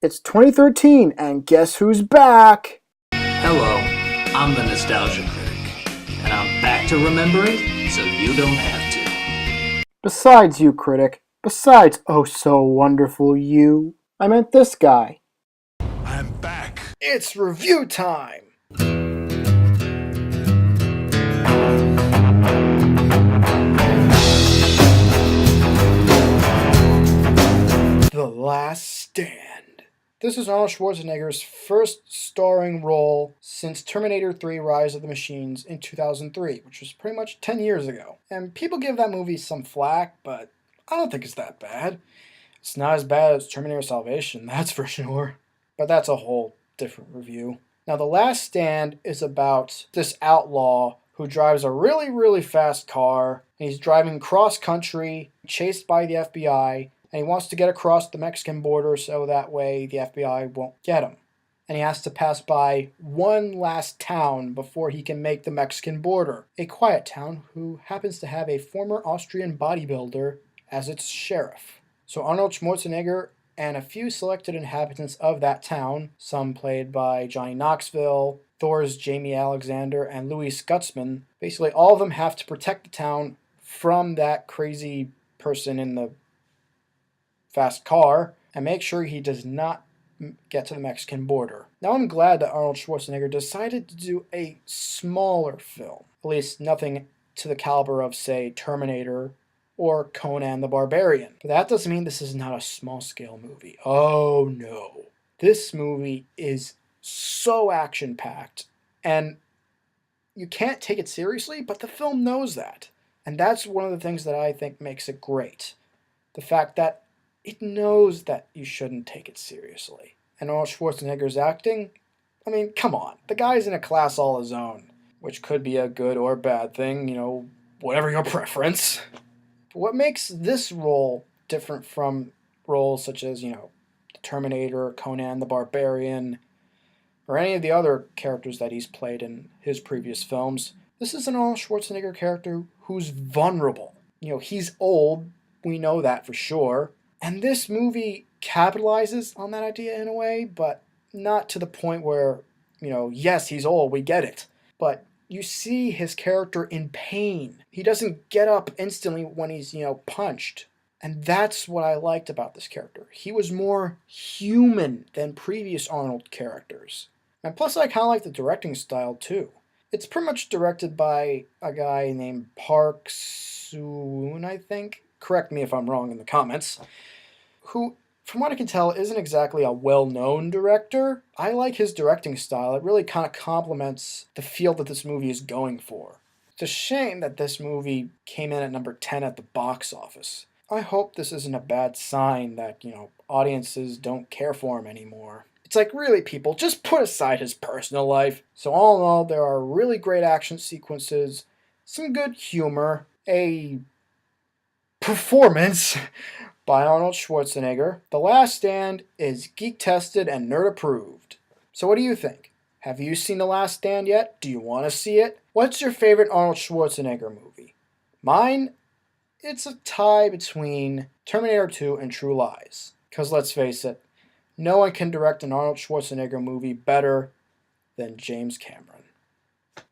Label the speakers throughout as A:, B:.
A: It's 2013, and guess who's back?
B: Hello, I'm the Nostalgia Critic, and I'm back to remember it so you don't have to.
A: Besides you, critic. Besides, oh so wonderful you. I meant this guy.
C: I'm back.
A: It's review time! The Last Stand. This is Arnold Schwarzenegger's first starring role since Terminator 3 Rise of the Machines in 2003, which was pretty much 10 years ago. And people give that movie some flack, but I don't think it's that bad. It's not as bad as Terminator Salvation, that's for sure. But that's a whole different review. Now, The Last Stand is about this outlaw who drives a really, really fast car, and he's driving cross-country, chased by the FBI, and he wants to get across the Mexican border so that way the FBI won't get him. And he has to pass by one last town before he can make the Mexican border. A quiet town who happens to have a former Austrian bodybuilder as its sheriff. So Arnold Schwarzenegger and a few selected inhabitants of that town, some played by Johnny Knoxville, Thor's Jamie Alexander, and Louis Gutzman, basically all of them have to protect the town from that crazy person in the fast car and make sure he does not get to the Mexican border. Now I'm glad that Arnold Schwarzenegger decided to do a smaller film, at least nothing to the caliber of, say, Terminator or Conan the Barbarian. But that doesn't mean this is not a small-scale movie. Oh no. This movie is so action-packed, and you can't take it seriously, but the film knows that. And that's one of the things that I think makes it great. The fact that it knows that you shouldn't take it seriously. And Arnold Schwarzenegger's acting, I mean, come on. The guy's in a class all his own, which could be a good or bad thing, whatever your preference. But what makes this role different from roles such as, the Terminator, Conan the Barbarian, or any of the other characters that he's played in his previous films, this is an Arnold Schwarzenegger character who's vulnerable. He's old, we know that for sure. And this movie capitalizes on that idea in a way, but not to the point where, yes, he's old, we get it. But you see his character in pain. He doesn't get up instantly when he's, punched. And that's what I liked about this character. He was more human than previous Arnold characters. And plus, I kind of like the directing style, too. It's pretty much directed by a guy named Park Soon, I think. Correct me if I'm wrong in the comments. Who, from what I can tell, isn't exactly a well-known director. I like his directing style. It really kind of complements the feel that this movie is going for. It's a shame that this movie came in at number 10 at the box office. I hope this isn't a bad sign that, audiences don't care for him anymore. It's like, really, people, just put aside his personal life. So all in all, there are really great action sequences, some good humor, a performance by Arnold Schwarzenegger. The Last Stand is geek-tested and nerd-approved. So what do you think? Have you seen The Last Stand yet? Do you want to see it? What's your favorite Arnold Schwarzenegger movie? Mine? It's a tie between Terminator 2 and True Lies. Because let's face it, no one can direct an Arnold Schwarzenegger movie better than James Cameron.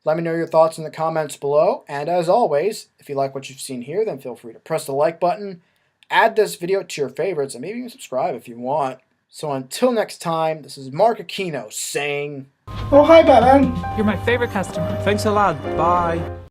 A: Let me know your thoughts in the comments below, and as always, if you like what you've seen here, then feel free to press the like button, add this video to your favorites, and maybe even subscribe if you want. So until next time, this is Marc Aquino saying, oh hi Batman!
D: You're my favorite customer. Thanks a lot. Bye.